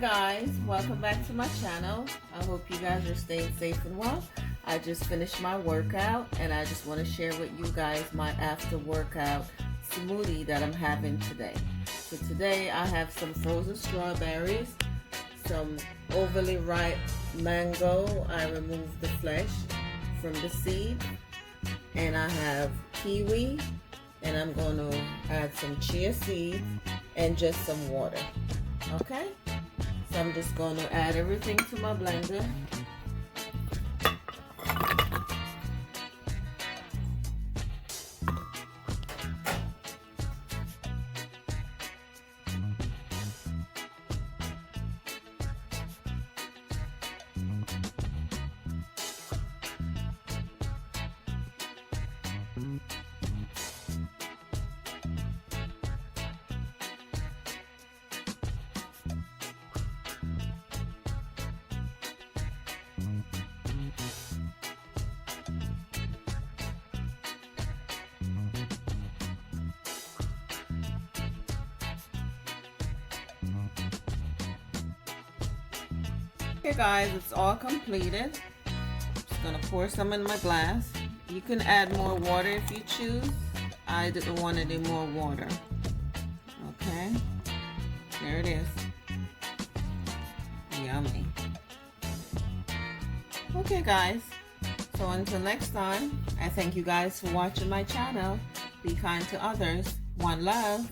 guys, welcome back to my channel. I hope you guys are staying safe and well. I just finished my workout and I just want to share with you guys my after workout smoothie that I'm having today. So today I have some frozen strawberries, some overly ripe mango. I removed the flesh from the seed, and I have kiwi, and I'm going to add some chia seeds and just some water. Okay, so I'm just going to add everything to my blender. Okay guys, it's all completed. Just gonna pour some in my glass. You can add more water if you choose. I didn't want any more water. Okay, there it is. Yummy. Okay guys, so until next time, I thank you guys for watching my channel. Be kind to others. One love.